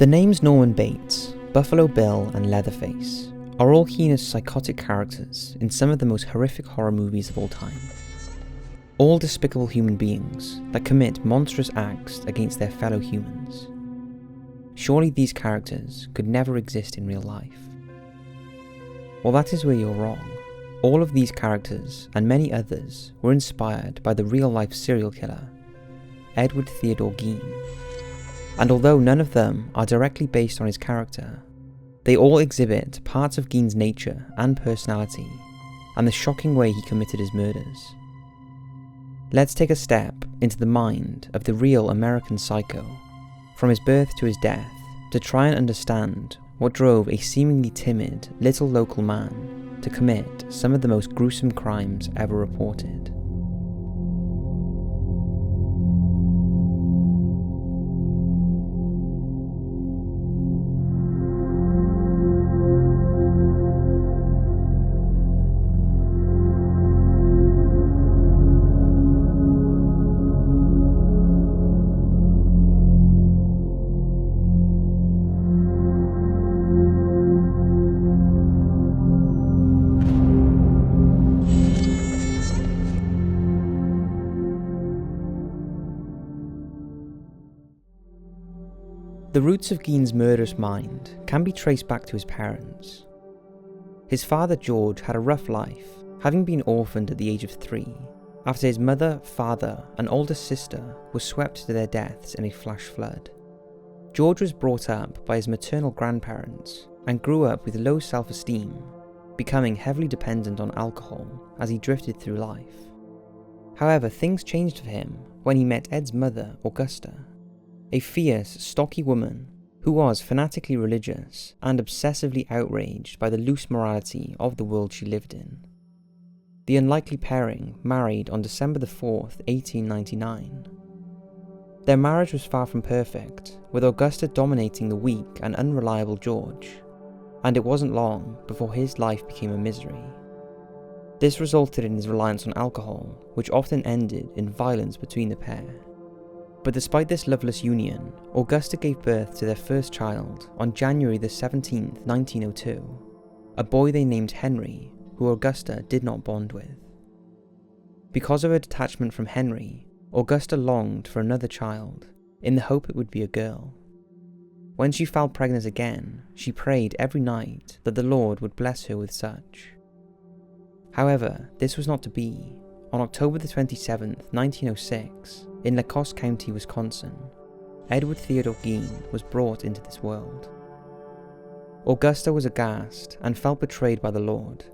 The names Norman Bates, Buffalo Bill and Leatherface are all heinous psychotic characters in some of the most horrific horror movies of all time. All despicable human beings that commit monstrous acts against their fellow humans. Surely these characters could never exist in real life. Well, that is where you're wrong. All of these characters and many others were inspired by the real-life serial killer, Edward Theodore Gein. And although none of them are directly based on his character, they all exhibit parts of Gein's nature and personality, and the shocking way he committed his murders. Let's take a step into the mind of the real American psycho, from his birth to his death, to try and understand what drove a seemingly timid little local man to commit some of the most gruesome crimes ever reported. The roots of Gein's murderous mind can be traced back to his parents. His father George had a rough life, having been orphaned at the age of 3, after his mother, father and older sister were swept to their deaths in a flash flood. George was brought up by his maternal grandparents and grew up with low self-esteem, becoming heavily dependent on alcohol as he drifted through life. However, things changed for him when he met Ed's mother, Augusta, a fierce, stocky woman who was fanatically religious and obsessively outraged by the loose morality of the world she lived in. The unlikely pairing married on December 4th, 1899. Their marriage was far from perfect, with Augusta dominating the weak and unreliable George, and it wasn't long before his life became a misery. This resulted in his reliance on alcohol, which often ended in violence between the pair. But despite this loveless union, Augusta gave birth to their first child on January 17th, 1902, a boy they named Henry, who Augusta did not bond with. Because of her detachment from Henry, Augusta longed for another child, in the hope it would be a girl. When she fell pregnant again, she prayed every night that the Lord would bless her with such. However, this was not to be. On October 27th, 1906, in Lacoste County, Wisconsin, Edward Theodore Gein was brought into this world. Augusta was aghast and felt betrayed by the Lord,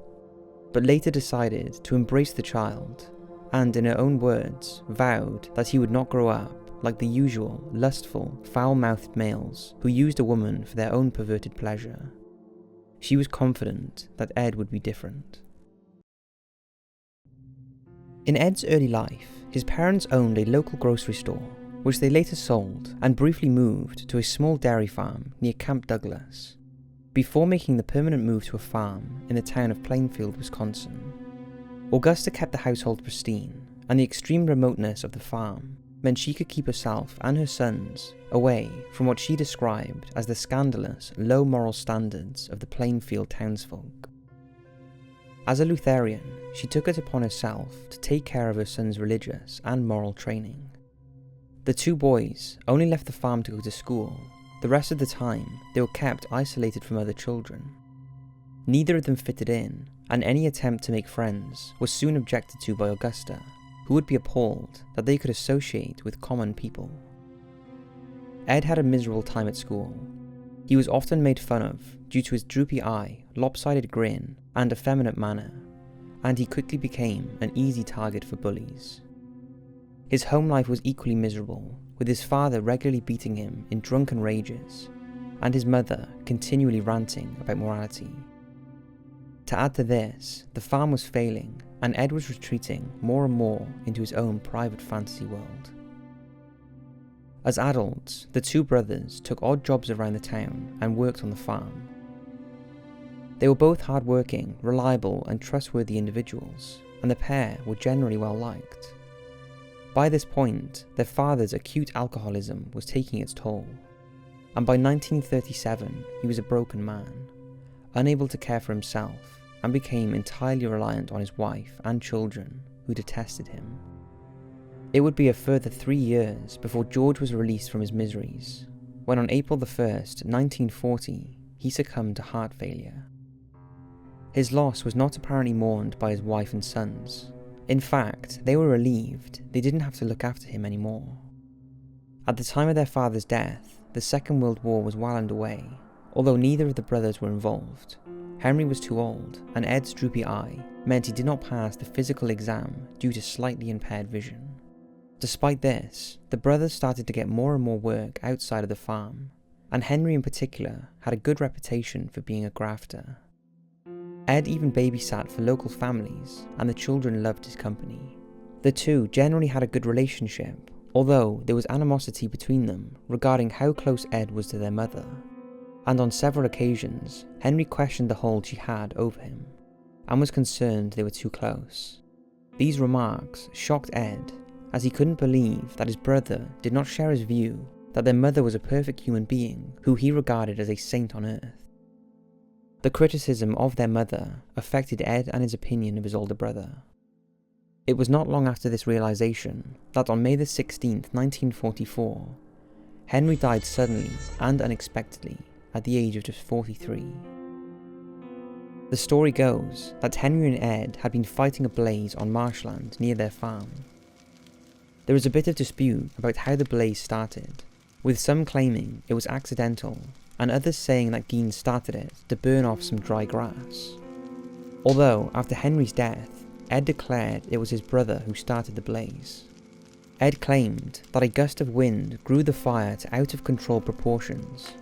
but later decided to embrace the child and, in her own words, vowed that he would not grow up like the usual lustful, foul-mouthed males who used a woman for their own perverted pleasure. She was confident that Ed would be different. In Ed's early life, his parents owned a local grocery store, which they later sold and briefly moved to a small dairy farm near Camp Douglas, before making the permanent move to a farm in the town of Plainfield, Wisconsin. Augusta kept the household pristine, and the extreme remoteness of the farm meant she could keep herself and her sons away from what she described as the scandalous, low moral standards of the Plainfield townsfolk. As a Lutheran, she took it upon herself to take care of her son's religious and moral training. The two boys only left the farm to go to school. The rest of the time, they were kept isolated from other children. Neither of them fitted in, and any attempt to make friends was soon objected to by Augusta, who would be appalled that they could associate with common people. Ed had a miserable time at school. He was often made fun of due to his droopy eye, lopsided grin, and effeminate manner, and he quickly became an easy target for bullies. His home life was equally miserable, with his father regularly beating him in drunken rages, and his mother continually ranting about morality. To add to this, the farm was failing, and Ed was retreating more and more into his own private fantasy world. As adults, the two brothers took odd jobs around the town and worked on the farm. They were both hard-working, reliable and trustworthy individuals, and the pair were generally well liked. By this point, their father's acute alcoholism was taking its toll, and by 1937 he was a broken man, unable to care for himself, and became entirely reliant on his wife and children, who detested him. It would be a further 3 years before George was released from his miseries, when on April 1st, 1940, he succumbed to heart failure. His loss was not apparently mourned by his wife and sons. In fact, they were relieved they didn't have to look after him anymore. At the time of their father's death, the Second World War was well underway, although neither of the brothers were involved. Henry was too old, and Ed's droopy eye meant he did not pass the physical exam due to slightly impaired vision. Despite this, the brothers started to get more and more work outside of the farm, and Henry in particular had a good reputation for being a grafter. Ed even babysat for local families, and the children loved his company. The two generally had a good relationship, although there was animosity between them regarding how close Ed was to their mother, and on several occasions, Henry questioned the hold she had over him, and was concerned they were too close. These remarks shocked Ed, as he couldn't believe that his brother did not share his view that their mother was a perfect human being who he regarded as a saint on earth. The criticism of their mother affected Ed and his opinion of his older brother. It was not long after this realization that on May 16th, 1944, Henry died suddenly and unexpectedly at the age of just 43. The story goes that Henry and Ed had been fighting a blaze on marshland near their farm. There was a bit of dispute about how the blaze started, with some claiming it was accidental and others saying that Gein started it to burn off some dry grass. Although, after Henry's death, Ed declared it was his brother who started the blaze. Ed claimed that a gust of wind grew the fire to out-of-control proportions,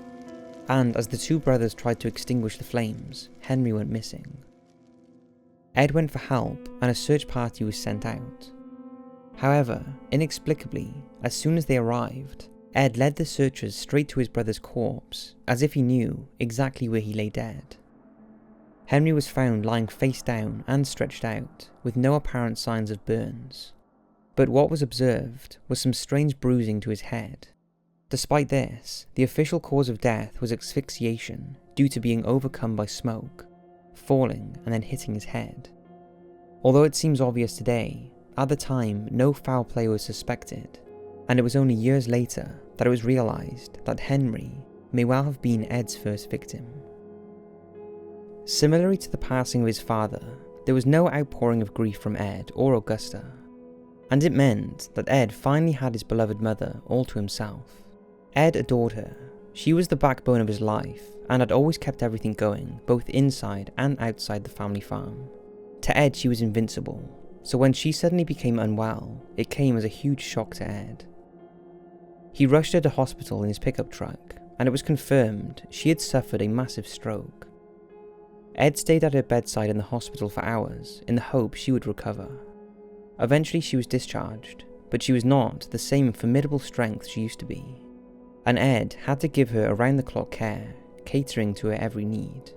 and as the two brothers tried to extinguish the flames, Henry went missing. Ed went for help and a search party was sent out. However, inexplicably, as soon as they arrived, Ed led the searchers straight to his brother's corpse, as if he knew exactly where he lay dead. Henry was found lying face down and stretched out, with no apparent signs of burns. But what was observed was some strange bruising to his head. Despite this, the official cause of death was asphyxiation due to being overcome by smoke, falling and then hitting his head. Although it seems obvious today, at the time no foul play was suspected, and it was only years later that it was realised that Henry may well have been Ed's first victim. Similarly to the passing of his father, there was no outpouring of grief from Ed or Augusta, and it meant that Ed finally had his beloved mother all to himself. Ed adored her. She was the backbone of his life and had always kept everything going, both inside and outside the family farm. To Ed she was invincible, so when she suddenly became unwell, it came as a huge shock to Ed. He rushed her to hospital in his pickup truck, and it was confirmed she had suffered a massive stroke. Ed stayed at her bedside in the hospital for hours in the hope she would recover. Eventually she was discharged, but she was not the same formidable strength she used to be, and Ed had to give her around-the-clock care, catering to her every need.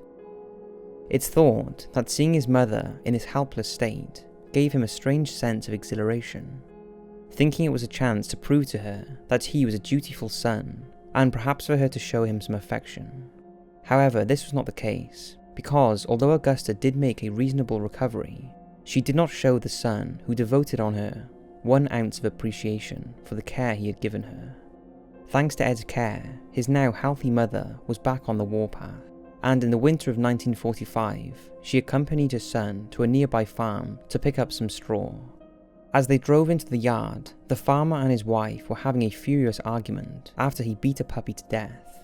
It's thought that seeing his mother in this helpless state gave him a strange sense of exhilaration, thinking it was a chance to prove to her that he was a dutiful son, and perhaps for her to show him some affection. However, this was not the case, because although Augusta did make a reasonable recovery, she did not show the son who devoted on her 1 ounce of appreciation for the care he had given her. Thanks to Ed's care, his now healthy mother was back on the warpath, and in the winter of 1945, she accompanied her son to a nearby farm to pick up some straw. As they drove into the yard, the farmer and his wife were having a furious argument after he beat a puppy to death.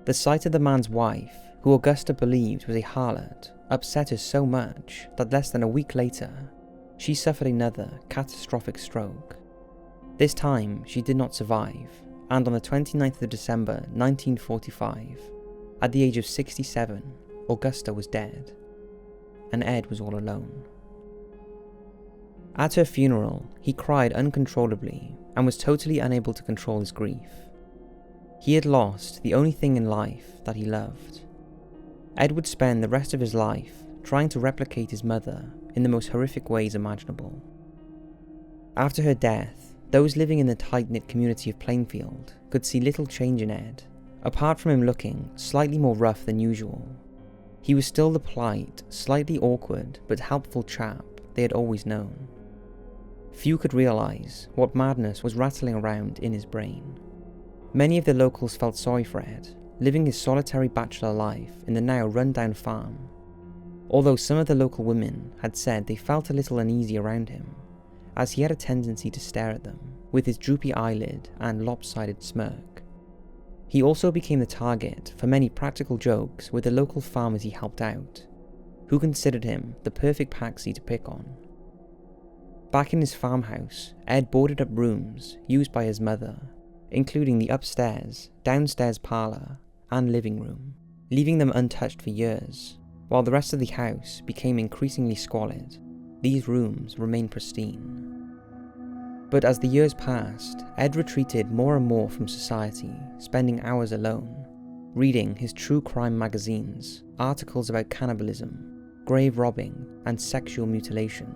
The sight of the man's wife, who Augusta believed was a harlot, upset her so much that less than a week later, she suffered another catastrophic stroke. This time, she did not survive, and on the 29th of December 1945, at the age of 67, Augusta was dead, and Ed was all alone. At her funeral, he cried uncontrollably and was totally unable to control his grief. He had lost the only thing in life that he loved. Ed would spend the rest of his life trying to replicate his mother in the most horrific ways imaginable. After her death, those living in the tight-knit community of Plainfield could see little change in Ed, Apart from him looking slightly more rough than usual, he was still the polite, slightly awkward but helpful chap they had always known. Few could realise what madness was rattling around in his brain. Many of the locals felt sorry for Ed, living his solitary bachelor life in the now run-down farm, although some of the local women had said they felt a little uneasy around him, as he had a tendency to stare at them with his droopy eyelid and lopsided smirk. He also became the target for many practical jokes with the local farmers he helped out, who considered him the perfect patsy to pick on. Back in his farmhouse, Ed boarded up rooms used by his mother, including the upstairs, downstairs parlour, and living room, leaving them untouched for years. While the rest of the house became increasingly squalid, these rooms remained pristine. But as the years passed, Ed retreated more and more from society, spending hours alone, reading his true crime magazines, articles about cannibalism, grave robbing, and sexual mutilation.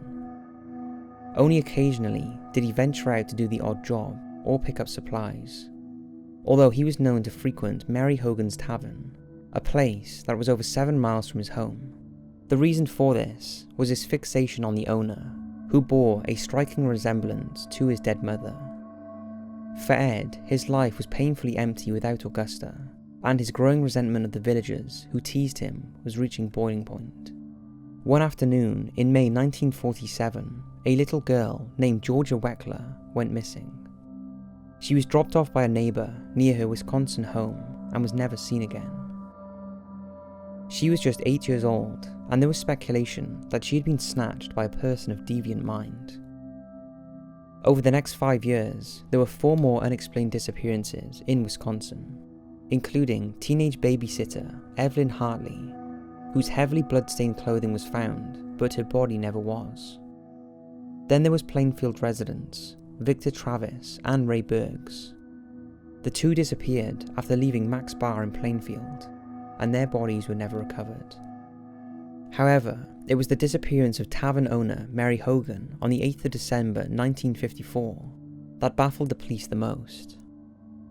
Only occasionally did he venture out to do the odd job or pick up supplies, although he was known to frequent Mary Hogan's Tavern, a place that was over 7 miles from his home. The reason for this was his fixation on the owner, who bore a striking resemblance to his dead mother. For Ed, his life was painfully empty without Augusta, and his growing resentment of the villagers who teased him was reaching boiling point. One afternoon in May 1947, a little girl named Georgia Wexler went missing. She was dropped off by a neighbour near her Wisconsin home and was never seen again. She was just 8 years old, and there was speculation that she had been snatched by a person of deviant mind. Over the next 5 years, there were 4 more unexplained disappearances in Wisconsin, including teenage babysitter Evelyn Hartley, whose heavily blood-stained clothing was found, but her body never was. Then there was Plainfield residents Victor Travis and Ray Bergs. The two disappeared after leaving Mac's Bar in Plainfield, and their bodies were never recovered. However, it was the disappearance of tavern owner Mary Hogan on the 8th of December 1954 that baffled the police the most.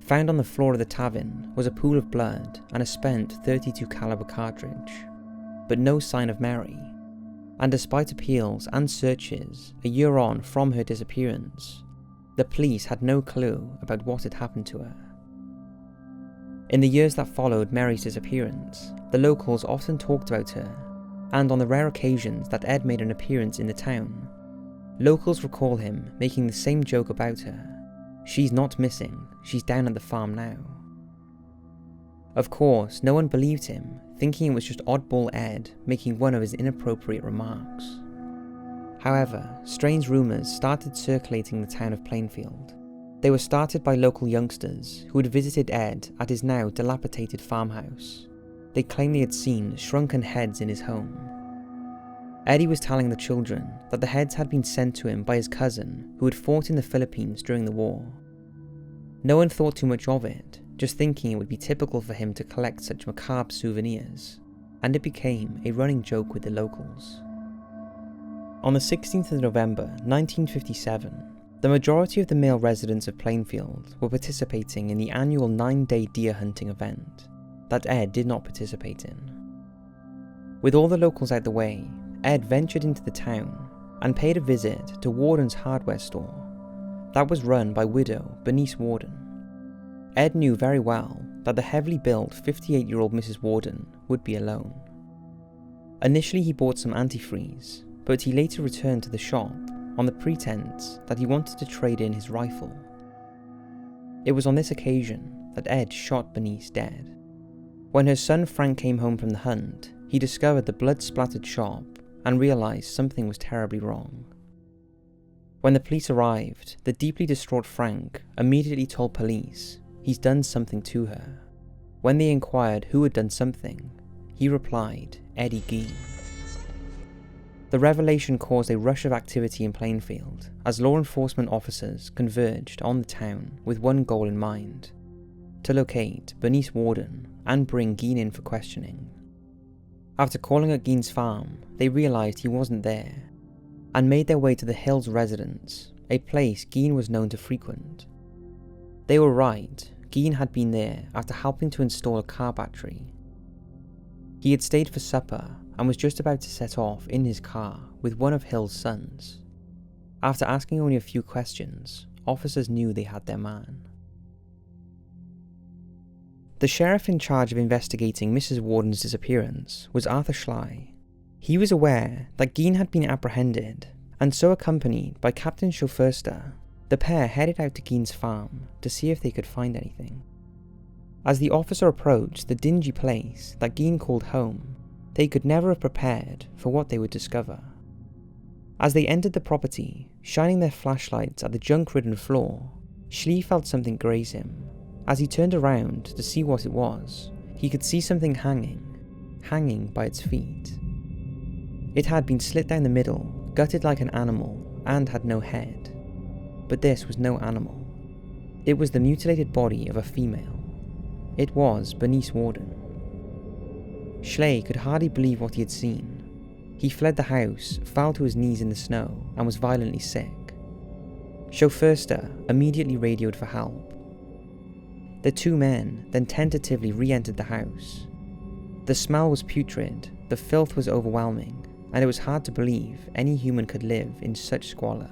Found on the floor of the tavern was a pool of blood and a spent .32 caliber cartridge, but no sign of Mary, and despite appeals and searches a year on from her disappearance, the police had no clue about what had happened to her. In the years that followed Mary's disappearance, the locals often talked about her, and on the rare occasions that Ed made an appearance in the town, locals recall him making the same joke about her. "She's not missing, she's down at the farm now." Of course, no one believed him, thinking it was just oddball Ed making one of his inappropriate remarks. However, strange rumours started circulating the town of Plainfield. They were started by local youngsters who had visited Ed at his now dilapidated farmhouse. They claimed they had seen shrunken heads in his home. Eddie was telling the children that the heads had been sent to him by his cousin who had fought in the Philippines during the war. No one thought too much of it, just thinking it would be typical for him to collect such macabre souvenirs, and it became a running joke with the locals. On the 16th of November 1957, the majority of the male residents of Plainfield were participating in the annual 9-day deer hunting event that Ed did not participate in. With all the locals out the way, Ed ventured into the town and paid a visit to Warden's hardware store that was run by widow Bernice Warden. Ed knew very well that the heavily built 58-year-old Mrs. Warden would be alone. Initially he bought some antifreeze, but he later returned to the shop on the pretense that he wanted to trade in his rifle. It was on this occasion that Ed shot Bernice dead. When her son Frank came home from the hunt, he discovered the blood-splattered shop and realised something was terribly wrong. When the police arrived, the deeply distraught Frank immediately told police he's done something to her. When they inquired who had done something, he replied, Eddie Gein. The revelation caused a rush of activity in Plainfield as law enforcement officers converged on the town with one goal in mind: to locate Bernice Warden and bring Gein in for questioning. After calling at Gein's farm, they realised he wasn't there, and made their way to the Hills residence, a place Gein was known to frequent. They were right, Gein had been there after helping to install a car battery. He had stayed for supper and was just about to set off in his car with one of Hill's sons. After asking only a few questions, officers knew they had their man. The sheriff in charge of investigating Mrs. Warden's disappearance was Arthur Schley. He was aware that Gein had been apprehended, and so accompanied by Captain Schauffurster, the pair headed out to Gein's farm to see if they could find anything. As the officer approached the dingy place that Gein called home, they could never have prepared for what they would discover. As they entered the property, shining their flashlights at the junk-ridden floor, Schley felt something graze him. As he turned around to see what it was, he could see something hanging by its feet. It had been slit down the middle, gutted like an animal, and had no head. But this was no animal. It was the mutilated body of a female. It was Bernice Warden. Schley could hardly believe what he had seen. He fled the house, fell to his knees in the snow, and was violently sick. Schauffurster immediately radioed for help. The two men then tentatively re-entered the house. The smell was putrid, the filth was overwhelming, and it was hard to believe any human could live in such squalor.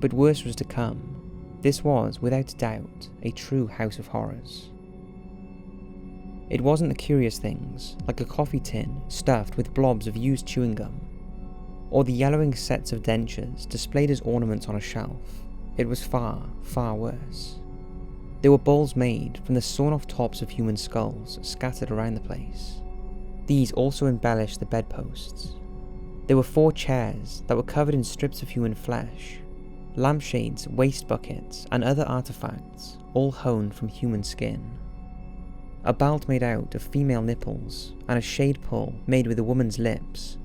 But worse was to come. This was, without doubt, a true house of horrors. It wasn't the curious things, like a coffee tin stuffed with blobs of used chewing gum, or the yellowing sets of dentures displayed as ornaments on a shelf. It was far, far worse. There were bowls made from the sawn-off tops of human skulls scattered around the place. These also embellished the bedposts. There were 4 chairs that were covered in strips of human flesh, lampshades, waste buckets, and other artifacts, all honed from human skin. A belt made out of female nipples, and a shade pull made with a woman's lips.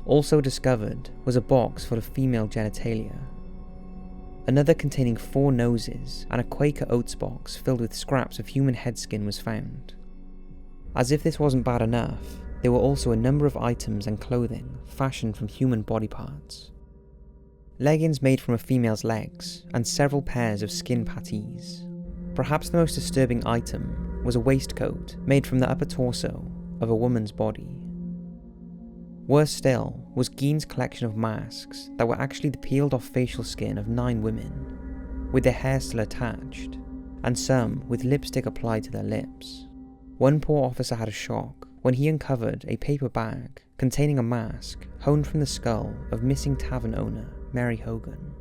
Also discovered was a box full of female genitalia. Another containing 4 noses and a Quaker Oats box filled with scraps of human head skin was found. As if this wasn't bad enough, there were also a number of items and clothing fashioned from human body parts. Leggings made from a female's legs, and several pairs of skin patties. Perhaps the most disturbing item was a waistcoat made from the upper torso of a woman's body. Worse still was Gein's collection of masks that were actually the peeled off facial skin of 9 women, with their hair still attached, and some with lipstick applied to their lips. One poor officer had a shock when he uncovered a paper bag containing a mask honed from the skull of missing tavern owner Mary Hogan.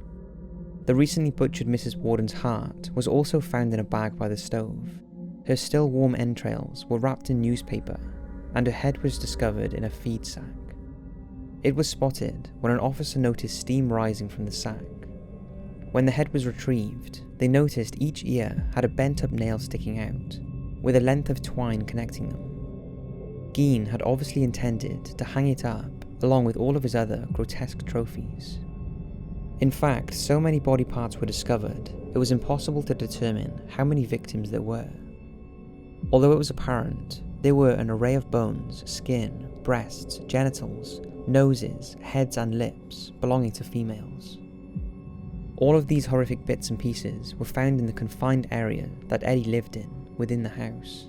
The recently butchered Mrs. Warden's heart was also found in a bag by the stove. Her still warm entrails were wrapped in newspaper, and her head was discovered in a feed sack. It was spotted when an officer noticed steam rising from the sack. When the head was retrieved, they noticed each ear had a bent-up nail sticking out, with a length of twine connecting them. Gein had obviously intended to hang it up along with all of his other grotesque trophies. In fact, so many body parts were discovered, it was impossible to determine how many victims there were. Although it was apparent, there were an array of bones, skin, breasts, genitals, noses, heads and lips belonging to females. All of these horrific bits and pieces were found in the confined area that Eddie lived in within the house.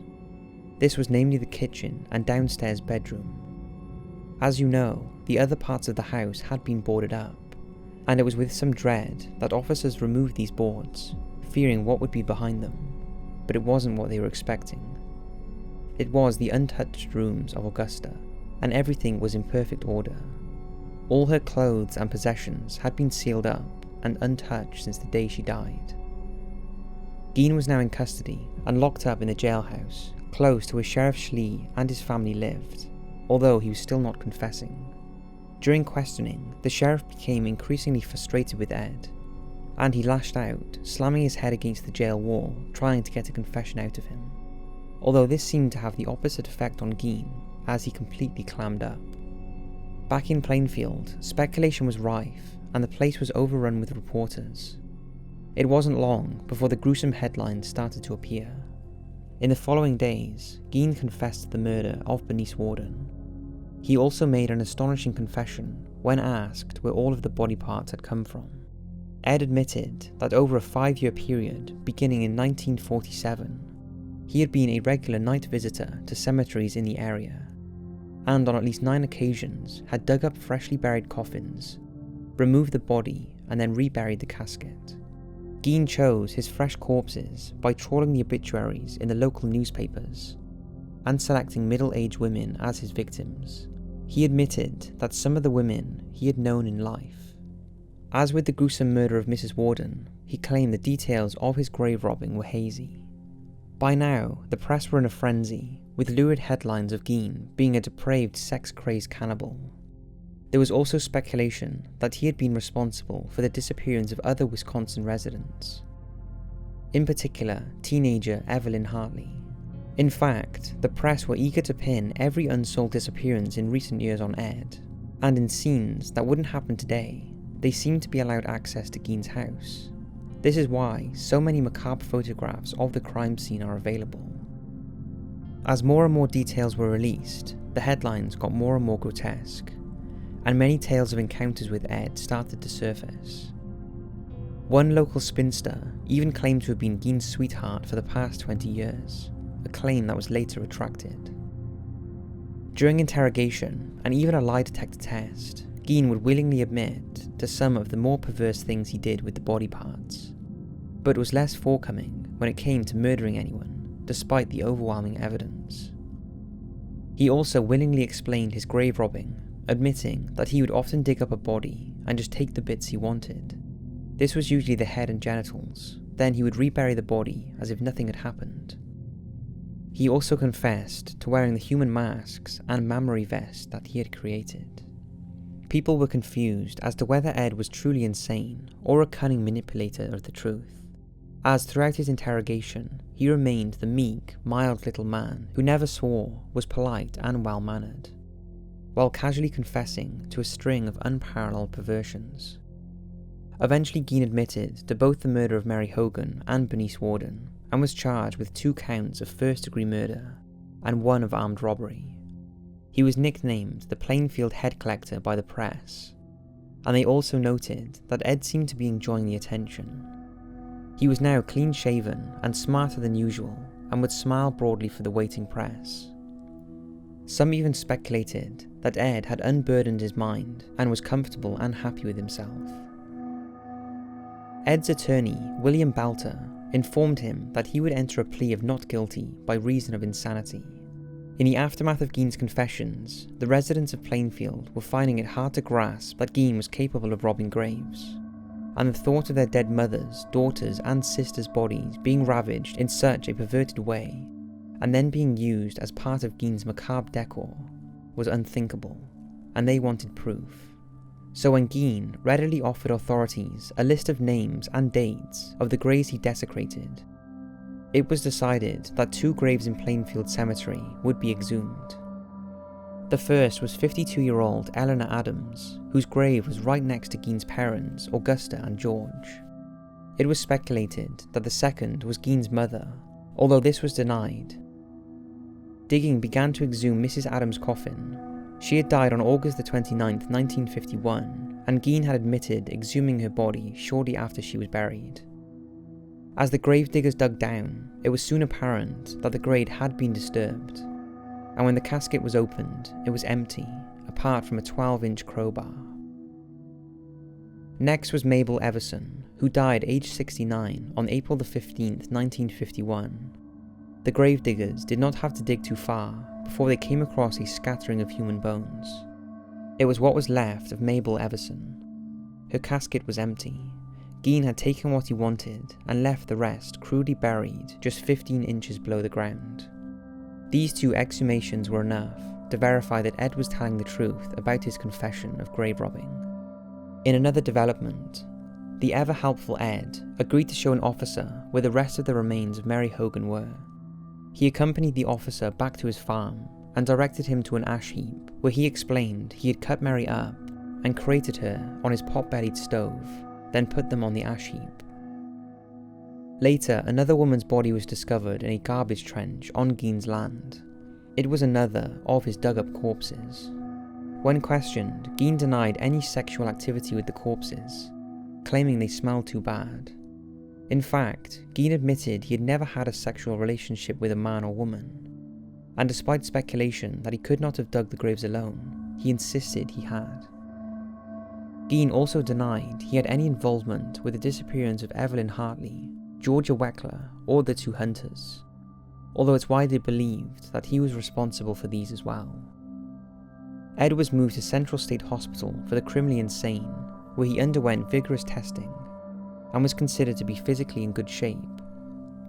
This was namely the kitchen and downstairs bedroom. As you know, the other parts of the house had been boarded up, and it was with some dread that officers removed these boards, fearing what would be behind them, but it wasn't what they were expecting. It was the untouched rooms of Augusta, and everything was in perfect order. All her clothes and possessions had been sealed up and untouched since the day she died. Gein was now in custody and locked up in the jailhouse, close to where Sheriff Schley and his family lived, although he was still not confessing. During questioning, the sheriff became increasingly frustrated with Ed, and he lashed out, slamming his head against the jail wall, trying to get a confession out of him. Although this seemed to have the opposite effect on Gein, as he completely clammed up. Back in Plainfield, speculation was rife, and the place was overrun with reporters. It wasn't long before the gruesome headlines started to appear. In the following days, Gein confessed to the murder of Bernice Warden. He also made an astonishing confession when asked where all of the body parts had come from. Ed admitted that over a 5-year period beginning in 1947, he had been a regular night visitor to cemeteries in the area, and on at least 9 occasions had dug up freshly buried coffins, removed the body, and then reburied the casket. Gein chose his fresh corpses by trawling the obituaries in the local newspapers and selecting middle-aged women as his victims. He admitted that some of the women he had known in life. As with the gruesome murder of Mrs. Warden, he claimed the details of his grave robbing were hazy. By now, the press were in a frenzy, with lurid headlines of Gein being a depraved, sex-crazed cannibal. There was also speculation that he had been responsible for the disappearance of other Wisconsin residents, in particular teenager Evelyn Hartley. In fact, the press were eager to pin every unsolved disappearance in recent years on Ed, and in scenes that wouldn't happen today, they seemed to be allowed access to Gein's house. This is why so many macabre photographs of the crime scene are available. As more and more details were released, the headlines got more and more grotesque, and many tales of encounters with Ed started to surface. One local spinster even claimed to have been Gein's sweetheart for the past 20 years, a claim that was later retracted. During interrogation, and even a lie detector test, Gein would willingly admit to some of the more perverse things he did with the body parts, but was less forthcoming when it came to murdering anyone, despite the overwhelming evidence. He also willingly explained his grave robbing, admitting that he would often dig up a body and just take the bits he wanted. This was usually the head and genitals, then he would rebury the body as if nothing had happened. He also confessed to wearing the human masks and mammary vest that he had created. People were confused as to whether Ed was truly insane or a cunning manipulator of the truth, as throughout his interrogation he remained the meek, mild little man who never swore, was polite and well-mannered, while casually confessing to a string of unparalleled perversions. Eventually Gein admitted to both the murder of Mary Hogan and Bernice Warden, and was charged with 2 counts of first-degree murder and 1 of armed robbery. He was nicknamed the Plainfield Head Collector by the press, and they also noted that Ed seemed to be enjoying the attention. He was now clean-shaven and smarter than usual, and would smile broadly for the waiting press. Some even speculated that Ed had unburdened his mind and was comfortable and happy with himself. Ed's attorney, William Balter, informed him that he would enter a plea of not guilty by reason of insanity. In the aftermath of Gein's confessions, the residents of Plainfield were finding it hard to grasp that Gein was capable of robbing graves, and the thought of their dead mothers, daughters and sisters' bodies being ravaged in such a perverted way, and then being used as part of Gein's macabre decor, was unthinkable, and they wanted proof. So when Gein readily offered authorities a list of names and dates of the graves he desecrated, it was decided that 2 graves in Plainfield Cemetery would be exhumed. The first was 52-year-old Eleanor Adams, whose grave was right next to Gein's parents, Augusta and George. It was speculated that the second was Gein's mother, although this was denied. Digging began to exhume Mrs. Adams' coffin. She had died on August 29, 1951, and Gein had admitted exhuming her body shortly after she was buried. As the gravediggers dug down, it was soon apparent that the grave had been disturbed, and when the casket was opened, it was empty, apart from a 12-inch crowbar. Next was Mabel Everson, who died aged 69 on April 15, 1951. The gravediggers did not have to dig too far before they came across a scattering of human bones. It was what was left of Mabel Everson. Her casket was empty. Gein had taken what he wanted and left the rest crudely buried just 15 inches below the ground. These 2 exhumations were enough to verify that Ed was telling the truth about his confession of grave robbing. In another development, the ever-helpful Ed agreed to show an officer where the rest of the remains of Mary Hogan were. He accompanied the officer back to his farm and directed him to an ash heap where he explained he had cut Mary up and crated her on his pot-bellied stove, then put them on the ash heap. Later, another woman's body was discovered in a garbage trench on Gein's land. It was another of his dug-up corpses. When questioned, Gein denied any sexual activity with the corpses, claiming they smelled too bad. In fact, Gein admitted he had never had a sexual relationship with a man or woman, and despite speculation that he could not have dug the graves alone, he insisted he had. Gein also denied he had any involvement with the disappearance of Evelyn Hartley, Georgia Wexler, or the two hunters, although it's widely believed that he was responsible for these as well. Ed was moved to Central State Hospital for the criminally insane, where he underwent vigorous testing and was considered to be physically in good shape,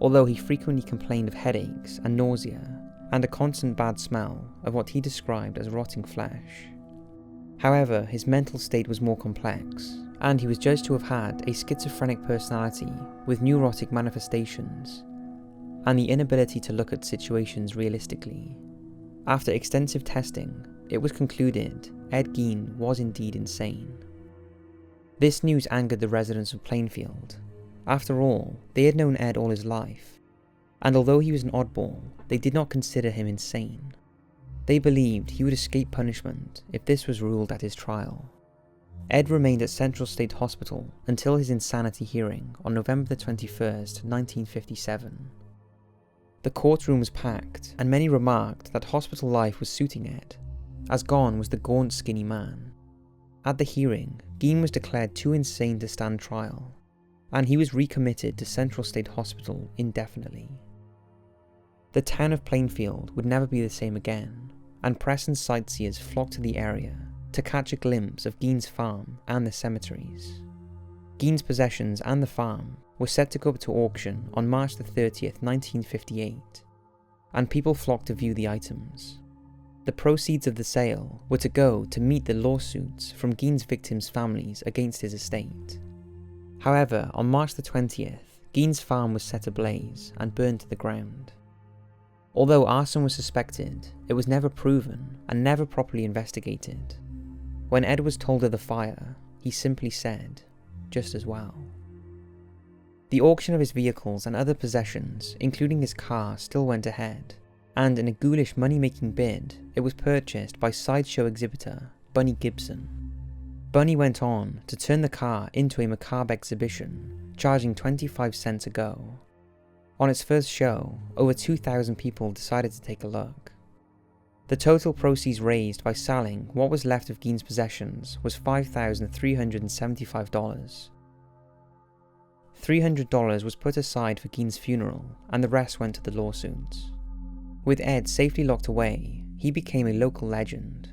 although he frequently complained of headaches and nausea and a constant bad smell of what he described as rotting flesh. However, his mental state was more complex, and he was judged to have had a schizophrenic personality with neurotic manifestations and the inability to look at situations realistically. After extensive testing, it was concluded Ed Gein was indeed insane. This news angered the residents of Plainfield. After all, they had known Ed all his life, and although he was an oddball, they did not consider him insane. They believed he would escape punishment if this was ruled at his trial. Ed remained at Central State Hospital until his insanity hearing on November 21st, 1957. The courtroom was packed, and many remarked that hospital life was suiting Ed, as gone was the gaunt, skinny man. At the hearing, Gein was declared too insane to stand trial, and he was recommitted to Central State Hospital indefinitely. The town of Plainfield would never be the same again, and press and sightseers flocked to the area to catch a glimpse of Gein's farm and the cemeteries. Gein's possessions and the farm were set to go up to auction on March 30th, 1958, and people flocked to view the items. The proceeds of the sale were to go to meet the lawsuits from Gein's victims' families against his estate. However, on March 20th, Gein's farm was set ablaze and burned to the ground. Although arson was suspected, it was never proven and never properly investigated. When Ed was told of the fire, he simply said, "Just as well." The auction of his vehicles and other possessions, including his car, still went ahead, and in a ghoulish money-making bid, it was purchased by sideshow exhibitor Bunny Gibson. Bunny went on to turn the car into a macabre exhibition, charging 25 cents a go. On its first show, over 2,000 people decided to take a look. The total proceeds raised by selling what was left of Gein's possessions was $5,375. $300 was put aside for Gein's funeral, and the rest went to the lawsuits. With Ed safely locked away, he became a local legend,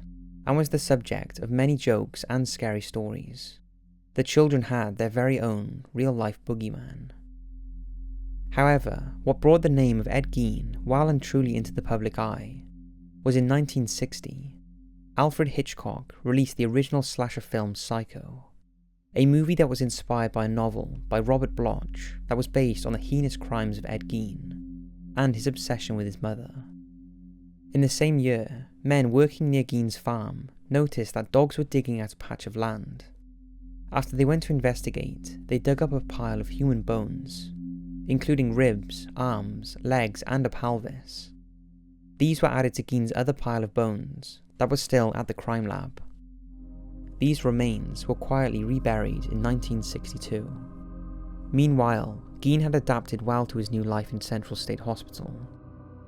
and was the subject of many jokes and scary stories. The children had their very own real-life boogeyman. However, what brought the name of Ed Gein well and truly into the public eye was in 1960, Alfred Hitchcock released the original slasher film Psycho, a movie that was inspired by a novel by Robert Bloch that was based on the heinous crimes of Ed Gein and his obsession with his mother. In the same year, men working near Gein's farm noticed that dogs were digging out a patch of land. After they went to investigate, they dug up a pile of human bones, including ribs, arms, legs, and a pelvis. These were added to Gein's other pile of bones that was still at the crime lab. These remains were quietly reburied in 1962. Meanwhile, Gein had adapted well to his new life in Central State Hospital.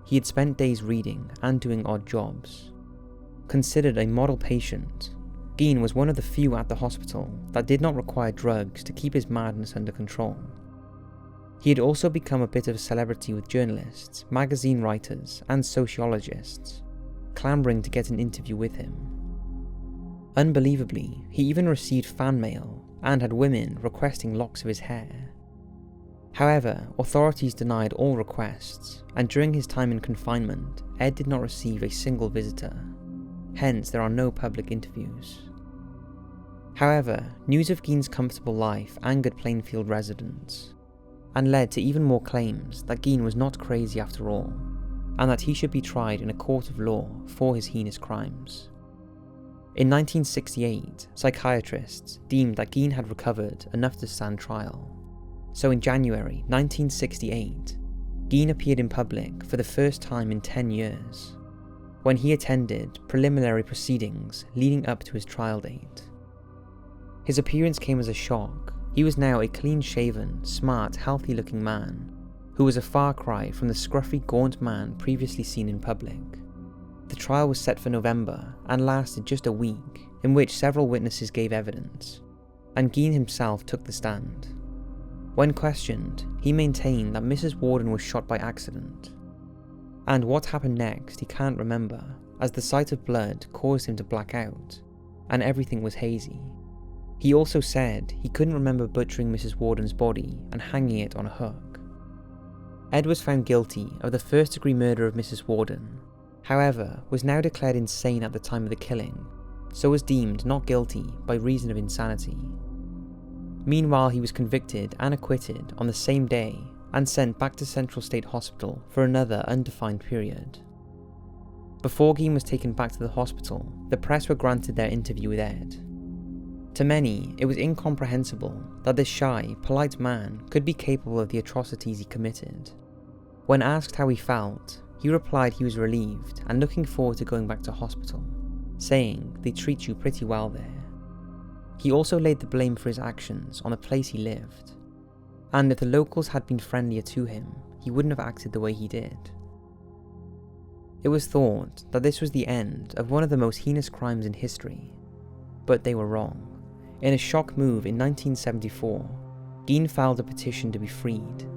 He had spent days reading and doing odd jobs. Considered a model patient, Gein was one of the few at the hospital that did not require drugs to keep his madness under control. He had also become a bit of a celebrity with journalists, magazine writers, and sociologists, clamoring to get an interview with him. Unbelievably, he even received fan mail and had women requesting locks of his hair. However, authorities denied all requests, and during his time in confinement, Ed did not receive a single visitor. Hence, there are no public interviews. However, news of Gein's comfortable life angered Plainfield residents, and led to even more claims that Gein was not crazy after all, and that he should be tried in a court of law for his heinous crimes. In 1968, psychiatrists deemed that Gein had recovered enough to stand trial. So in January 1968, Gein appeared in public for the first time in 10 years, when he attended preliminary proceedings leading up to his trial date. His appearance came as a shock, He was now a clean-shaven, smart, healthy-looking man, who was a far cry from the scruffy, gaunt man previously seen in public. The trial was set for November and lasted just a week, in which several witnesses gave evidence, and Gein himself took the stand. When questioned, he maintained that Mrs. Warden was shot by accident, and what happened next he can't remember, as the sight of blood caused him to black out, and everything was hazy. He also said he couldn't remember butchering Mrs. Warden's body and hanging it on a hook. Ed was found guilty of the first-degree murder of Mrs. Warden, however, was now declared insane at the time of the killing, so was deemed not guilty by reason of insanity. Meanwhile, he was convicted and acquitted on the same day and sent back to Central State Hospital for another undefined period. Before Gein was taken back to the hospital, the press were granted their interview with Ed. To many, it was incomprehensible that this shy, polite man could be capable of the atrocities he committed. When asked how he felt, he replied he was relieved and looking forward to going back to hospital, saying they treat you pretty well there. He also laid the blame for his actions on the place he lived, and if the locals had been friendlier to him, he wouldn't have acted the way he did. It was thought that this was the end of one of the most heinous crimes in history, but they were wrong. In a shock move in 1974, Gein filed a petition to be freed,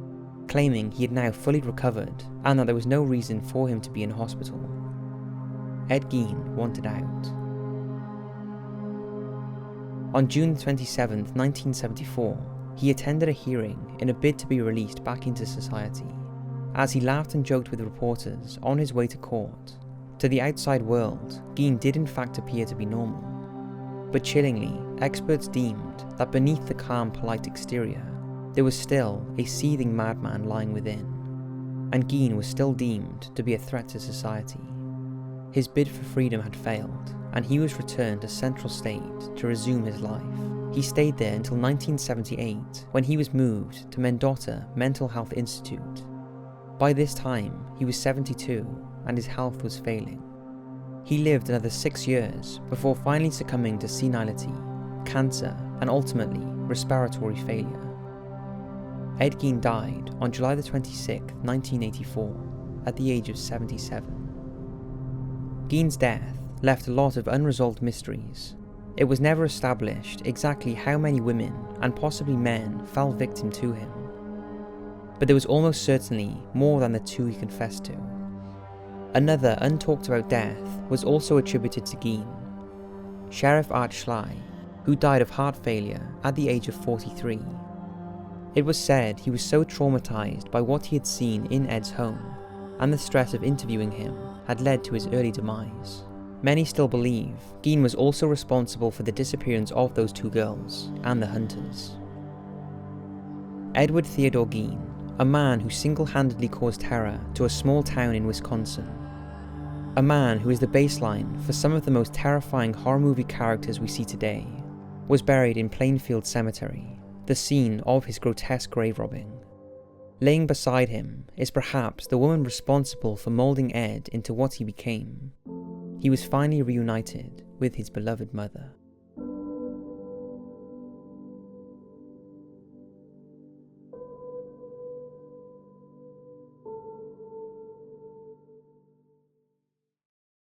claiming he had now fully recovered and that there was no reason for him to be in hospital. Ed Gein wanted out. On June 27, 1974, he attended a hearing in a bid to be released back into society. As he laughed and joked with reporters on his way to court, to the outside world, Gein did in fact appear to be normal. But chillingly, experts deemed that beneath the calm, polite exterior, there was still a seething madman lying within, and Gein was still deemed to be a threat to society. His bid for freedom had failed, and he was returned to Central State to resume his life. He stayed there until 1978, when he was moved to Mendota Mental Health Institute. By this time, he was 72, and his health was failing. He lived another 6 years before finally succumbing to senility, cancer, and ultimately respiratory failure. Ed Gein died on July 26, 1984, at the age of 77. Gein's death left a lot of unresolved mysteries. It was never established exactly how many women, and possibly men, fell victim to him, but there was almost certainly more than the 2 he confessed to. Another untalked about death was also attributed to Gein. Sheriff Art Schley, who died of heart failure at the age of 43. It was said he was so traumatized by what he had seen in Ed's home, and the stress of interviewing him had led to his early demise. Many still believe Gein was also responsible for the disappearance of those 2 girls and the hunters. Edward Theodore Gein, a man who single-handedly caused terror to a small town in Wisconsin. A man who is the baseline for some of the most terrifying horror movie characters we see today, was buried in Plainfield Cemetery, the scene of his grotesque grave robbing. Laying beside him is perhaps the woman responsible for moulding Ed into what he became. He was finally reunited with his beloved mother.